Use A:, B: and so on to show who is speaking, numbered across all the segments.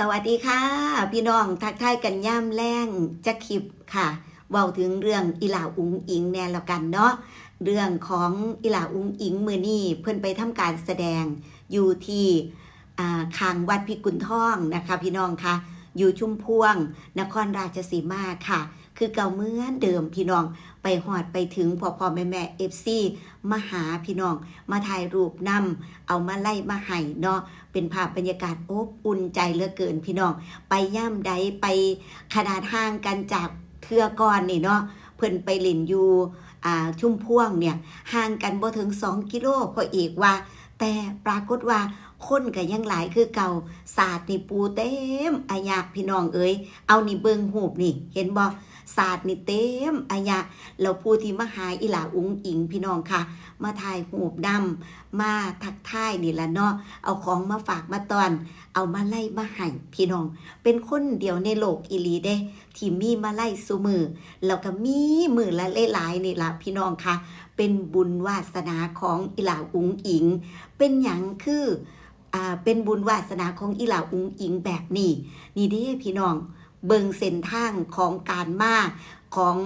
A: สวัสดีค่ะพี่น้องทักทายกันย่ำแรงจะคลิปค่ะเว้าถึงเรื่องอีหลาอุ๋งอิงแน่แล้วกันเนาะเรื่องของอีหลาอุ๋งอิงมื้อนี้เพิ่นไปทำการแสดงอยู่ที่ข้างวัดพิกุลทองนะคะพี่น้องค่ะอยู่ชุมพวงนครราชสีมาค่ะคือเก่าเหมือนเดิมพี่น้องไปหอดไปถึงพ่อแม่FC มาหาพี่น้องมาถ่ายรูปนำเอามาไล่มาให้เนาะเป็นภาพบรรยากาศอบอุ่นใจเหลือเกินพี่น้องไปย่ำใดไปขนาดห่างกันจากเทือก่อนนี่เนาะเพิ่นไปเล่นอยู่ชุมพวงเนี่ยห่างกันบ่ถึง2กิโลพ่อเอกว่าแต่ปรากฏว่าคนก็ยังหลายคือเก่าศาสตร์นี่ปูเต็มอายะพี่น้องเอ้ยเอานี่เบิ่งหูปนี่เห็นบ่ศาสตร์นี่เต็มอายะแล้วผู้ที่มาหาอีหลาอุ๋งอิงพี่น้องค่ะมาถ่ายหูปนำมาทักทายนี่ละเนาะเอาของมาฝากมาตอนเอามาไล่มาให้พี่น้องเป็นคนเดียวในโลกอีหลีเด้ที่มีมาไล่ซุมือแล้วก็มีมือละหลายๆนี่ล่ะพี่น้องค่ะเป็นบุญวาสนาของอีหลาอุ๋งอิงเป็นหยังคือเป็นบุญวาสนาของอีหลาอุ๋งอิงแบบนี้นี่เด้พี่น้องเบิ่งเส้นทางของการมาของ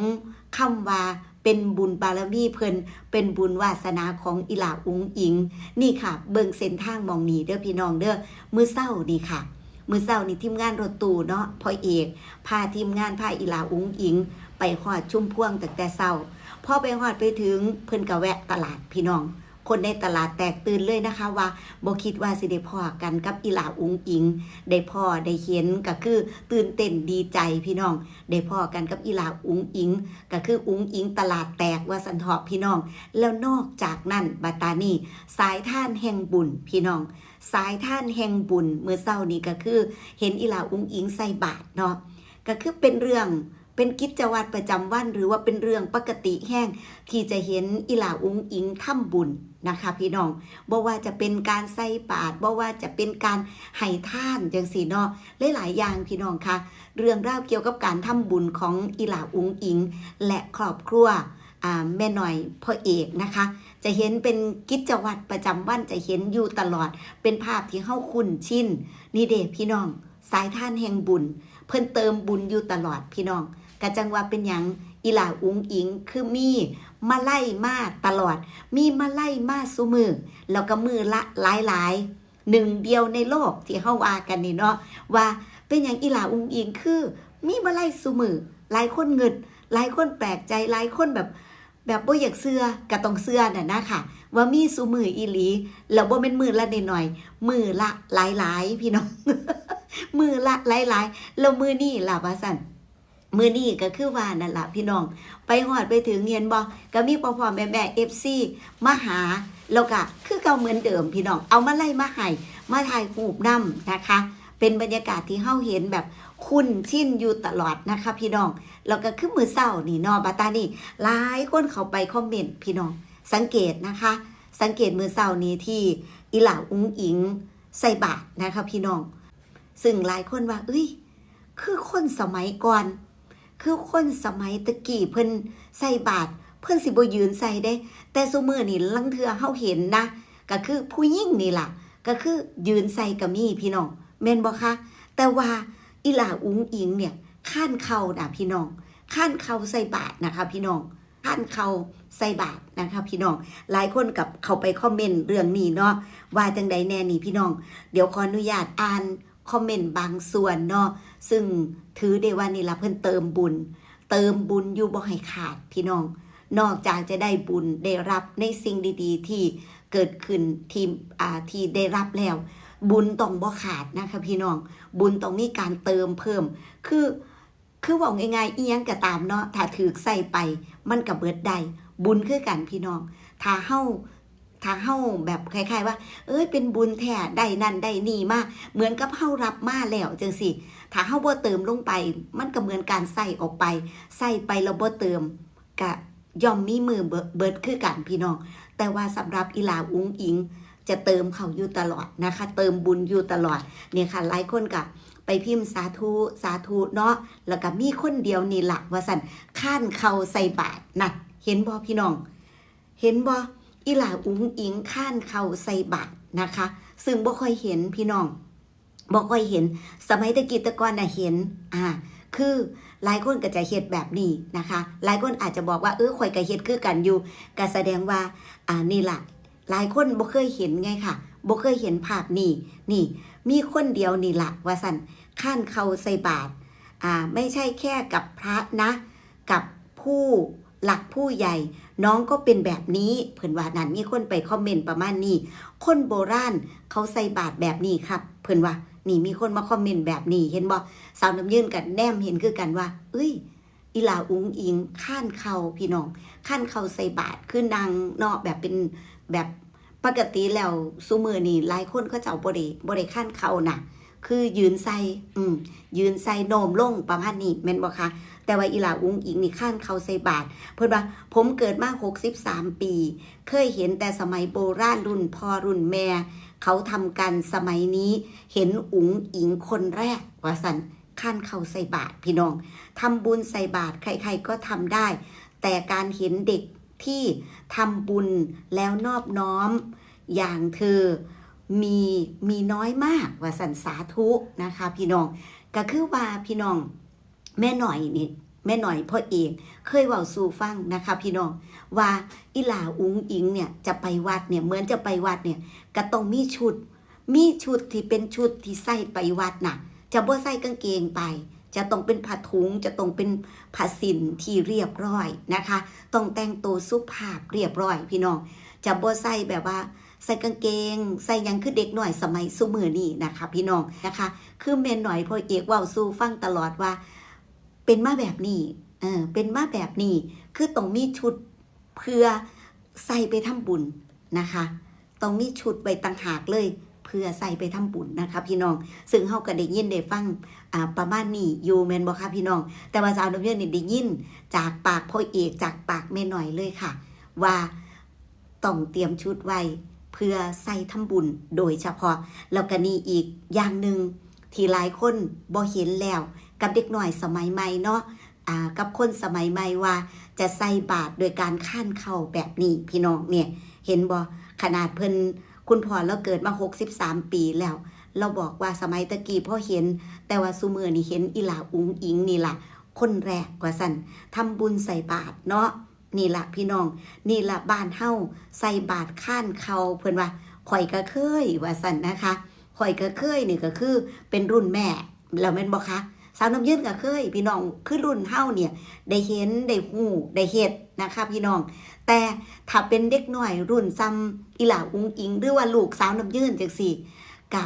A: คำว่าเป็นบุญบารมีเพิ่นเป็นบุญวาสนาของอีหลาอุ๋งอิงนี่ค่ะเบิ่งเส้นทางมองนี้เด้อพี่น้องเด้อมื้อเช้านี่ค่ะมื้อเช้านี่ทีมงานรถตู้เนาะพ่อเอกพาทีมงานพาอีหลาอุ๋งอิงไปฮอดชุมพวงตั้งแต่เช้าพอไปฮอดไปถึงเพิ่นก็แวะตลาดพี่น้องคนในตลาดแตกตื่นเลยนะคะว่าบ่คิดว่าสิได้พ้อกันกับอีหลาอุ๋งอิงได้พ้อได้เห็นก็คือตื่นเต้นดีใจพี่น้องได้พ้อกันกับอีหลาอุ๋งอิงก็คืออุ๋งอิงตลาดแตกว่าสันเถาะพี่น้องแล้วนอกจากนั้นบัดตานี้สายท่านแห่งบุญพี่น้องสายท่านแห่งบุญเมื่อเช้านี้ก็คือเห็นอีหลาอุ๋งอิงใส่บาตรเนาะก็คือเป็นเรื่องเป็นกิจวัตรประจำวันหรือว่าเป็นเรื่องปกติแห้งที่จะเห็นอีหลาอุ๋งอิงทำบุญนะคะพี่น้องบ่ว่าจะเป็นการใส่บาตรบ่ว่าจะเป็นการให้ทานจังซี่เนาะหลายๆอย่างพี่น้องค่ะเรื่องราวเกี่ยวกับการทำบุญของอีหลาอุ๋งอิงและครอบครัวแม่หน่อยพ่อเอกนะคะจะเห็นเป็นกิจวัตรประจำวันจะเห็นอยู่ตลอดเป็นภาพที่เฮาคุ้นชินนี่เด้พี่น้องสายทานแห่งบุญเพิ่นเติมบุญอยู่ตลอดพี่น้องกะจังว่าเป็นหยังอีหลาอุ๋งอิงคือมีมาไล่มาตลอดมีมาไล่มาซุมือแล้วก็มือละหลายหนึ่งเดียวในโลกที่เฮาว่ากันนี่เนาะว่าเป็นหยังอีหลาอุ๋งอิงคือมีมาไล่ซุมือหลายคนเงิดหลายคนแปลกใจหลายคนแบบบ่อยากเชื่อก็ต้องเชื่อน่ะนะค่ะว่ามีซุมืออีหลีแล้วบ่แม่นมือละน้อยๆมือละหลายๆพี่น้อง มือละหลายๆแล้วมือนี่ล่ะว่าซั่นมื้อนี้ก็คือว่านั่นล่ะพี่น้องไปฮอดไปถึงเห็นบ่ก็มีพ่อๆแม่ๆ FC มาหาแล้วก็คือเก่าเหมือนเดิมพี่น้องเอามาไล่มาให้มาถ่ายรูปนำนะคะเป็นบรรยากาศที่เฮาเห็นแบบคุ้นชินอยู่ตลอดนะคะพี่น้องแล้วก็คือมื้อเช้านี่เนาะบัดตานี้หลายคนเข้าไปคอมเมนต์พี่น้องสังเกตนะคะสังเกตมื้อเช้านี้ที่อีหลาอุ๋งอิงใส่บาตรนะคะพี่น้องซึ่งหลายคนว่าเอ้ยคือคนสมัยก่อนคือคนสมัยตะกี้เพิ่นใส่บาตรเพิ่นสิบ่ยืนใส่เด้แต่ซุมื้อนี่ลังเทื่อเฮาเห็นนะก็คือผู้หญิงนี่ล่ะก็คือยืนใส่ก็มีพี่น้องแม่นบ่คะแต่ว่าอีหลาอุ๋งอิงเนี่ยข้านเข่าน่ะพี่น้องข้านเข่าใส่บาตรนะคะพี่น้องข้านเข่าใส่บาตรนะคะพี่น้องหลายคนกับเข้าไปคอมเมนต์เรื่องนี้เนาะว่าจังใดแน่นี่พี่น้องเดี๋ยวขออนุญาตอ่านคอมเมนต์บางส่วนเนาะซึ่งถือได้ว่านี่ละเพิ่นเติมบุญอยู่บ่ให้ขาดพี่น้องนอกจากจะได้บุญได้รับในสิ่งดีๆที่เกิดขึ้นที่ได้รับแล้วบุญต้องบ่ขาดนะคะพี่น้องบุญต้องมีการเติมเพิ่มคือว่าง่ายๆอีหยังก็ตามเนาะถ้าถือใส่ไปมันก็เบิดได้บุญคือกันพี่น้องถ้าเฮาแบบคล้ายๆว่าเป็นบุญแท้ได้นั่นได้นี่มาเหมือนกับเฮารับมาแล้วจังซี่ถ้าเฮาบ่เติมลงไปมันก็เหมือนการใส่ออกไปใส่ไปแล้วบ่เติมก็ย่อมมีมือเบิดคือกันพี่น้องแต่ว่าสำหรับอีหลาอุ๋งอิงจะเติมเขาอยู่ตลอดนะคะเติมบุญอยู่ตลอดเนี่ยค่ะหลายคนก็ไปพิมพ์สาธุเนาะแล้วก็มีคนเดียวนี่ล่ะว่าซั่นข้านเข้าใส่บาตรน่ะเห็นบ่พี่น้องเห็นบ่อีหลาอุ๋งอิงข้านเข่าใส่บาตรนะคะซึ่งบ่ค่อยเห็นพี่น้อง บ่ค่อยเห็นสมัยตะกี้ตะก่อนน่ะเห็นคือหลายคนก็จะเฮ็ดแบบนี้นะคะหลายคนอาจจะบอกว่าข่อยก็เฮ็ดคือกันอยู่ก็แสดงว่านี่ล่ะหลายคนบ่เคยเห็นไงค่ะบ่เคยเห็นภาพนี่มีคนเดียวนี่ล่ะว่าซั่นข้านเข้าใส่บาตรไม่ใช่แค่กับพระนะกับผู้หลักผู้ใหญ่น้องก็เป็นแบบนี้เพิ่นว่านั่นมีคนไปคอมเมนต์ประมาณนี้คนโบราณเขาใส่บาตรแบบนี้ครับเพิ่นว่านี่มีคนมาคอมเมนต์แบบนี้เห็นบ่สาวน้ำยืนกับแนมเห็นคือกันว่าอีหลาอุ๋งอิงข้านเข่าพี่น้องข้านเข่าใส่บาตรคือนางเนาะแบบเป็นแบบปกติแล้วซุมื้อนี้หลายคนเขาเจ้าบ่ได้ข้านเข่าน่ะคือยืนใส่ยืนใส่โนมลงประมาณนี้แม่นบ่คะแต่ว่าอีหลาอุ๋งอิงนี่ข้านเข่าใส่บาตรเพิ่นว่าผมเกิดมา63ปีเคยเห็นแต่สมัยโบราณรุ่นพ่อรุ่นแม่เขาทำกันสมัยนี้เห็นอุ๋งอิงคนแรกว่าซั่นข้านเข่าใส่บาตรพี่น้องทำบุญใส่บาตรใครๆก็ทำได้แต่การเห็นเด็กที่ทำบุญแล้วนอบน้อมอย่างเธอมีน้อยมากว่าสันสาธุนะคะพี่น้องก็คือว่าพี่น้องแม่หน่อยพ่อเอกเคยเว้าสู่ฟังนะคะพี่น้องว่าอีหลาอุ๋งอิงเนี่ยจะไปวัดเนี่ยเหมือนจะไปวัดเนี่ยก็ต้องมีชุดที่เป็นชุดที่ใส่ไปวัดน่ะจะบ่ใส่กางเกงไปจะต้องเป็นผ้าถุงจะต้องเป็นผ้าสินที่เรียบร้อยนะคะต้องแต่งตัวสุภาพเรียบร้อยพี่น้องจะบ่ใส่แบบว่าใส่กางเกงใส่ยังคือเด็กหน่อยสมัยซุมื้อนี้นะคะพี่น้องนะคะคือแม่หน่อยพ่อเอกเว้าสู่ฟังตลอดว่าเป็นมาแบบนี้เป็นมาแบบนี้คือต้องมีชุดเพื่อใส่ไปทำบุญนะคะต้องมีชุดไว้ต่างหากเลยเพื่อใส่ไปทำบุญนะคะพี่น้องซึ่งเฮาก็ได้ยินได้ฟังประมาณนี้อยู่แม่นบ่คะพี่น้องแต่ว่าสาวน้ำเยืนนี่ได้ยินจากปากพ่อเอกจากปากแม่หน่อยเลยค่ะว่าต้องเตรียมชุดไว้เพื่อใส่ทำบุญโดยเฉพาะแล้วก็นี่อีกอย่างหนึ่งที่หลายคนบ่เห็นแล้วกับเด็กหน่อยสมัยใหม่เนาะกับคนสมัยใหม่ว่าจะใส่บาตรโดยการข้านเข่าแบบนี้พี่น้องเนี่ยเห็นบ่ขนาดเพิ่นคุณพ่อเราเกิดมา63ปีแล้วเราบอกว่าสมัยตะกี้พ่อเห็นแต่ว่าซุมื้อนี้เห็นอีหลาอุ๋งอิงนี่ล่ะคนแรกว่าซั่นทำบุญใส่บาตรเนาะนี่ล่ะพี่น้องนี่ล่ะบ้านเฮาใส่บาตรข้านเข่าเพิ่นว่าข่อยก็เคยว่าซั่นนะคะข่อยก็เคยนี่ก็คือเป็นรุ่นแม่แล้วแม่นบ่คะสาวน้ำยืนก็เคยพี่น้องคือรุ่นเฮาเนี่ยได้เห็นได้ฮู้ได้เฮ็ดนะคะพี่น้องแต่ถ้าเป็นเด็กน้อยรุ่นซ้ำอีหลาอุ๋งอิงหรือว่าลูกสาวน้ำยืนจังซี่ก็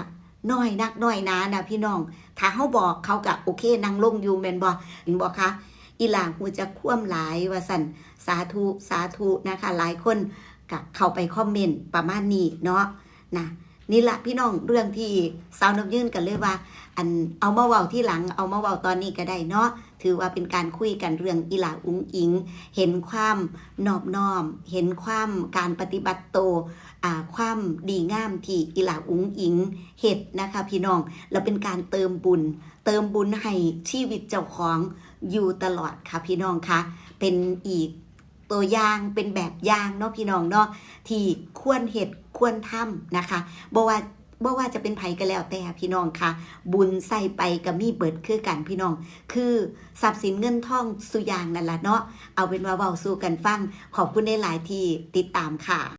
A: น้อยนักน้อยหนานะพี่น้องถ้าเฮาบอกเขาก็โอเคนั่งลงอยู่แม่นบ่เห็นบ่คะอีหลาฮู้จักความหลายว่าซั่นสาธุนะคะหลายคนก็เข้าไปคอมเมนต์ประมาณนี้เนาะนะนี่ละพี่น้องเรื่องที่สาวน้ำยืนกันเลยว่าเอามาเว้าที่หลังเอามาเว้าตอนนี้ก็ได้เนาะถือว่าเป็นการคุยกันเรื่องอีหลาอุ๋งอิงเห็นความนอบน้อมเห็นความการปฏิบัติโตความดีงามที่อีหลาอุ๋งอิงเฮ็ดนะคะพี่น้องแล้วเป็นการเติมบุญให้ชีวิตเจ้าของอยู่ตลอดค่ะพี่น้องคะเป็นอีกตัวอย่างเป็นแบบอย่างเนาะพี่น้องเนาะที่ควรเฮ็ดควรทำนะคะบ่ว่าจะเป็นไผก็แล้วแต่พี่น้องค่ะบุญใส่ไปก็มีเบิดคือกันพี่น้องคือทรัพย์สินเงินทองสุอย่างนั่นล่ะเนาะเอาเป็นว่าเว้าสู่กันฟังขอบคุณหลายๆที่ติดตามค่ะ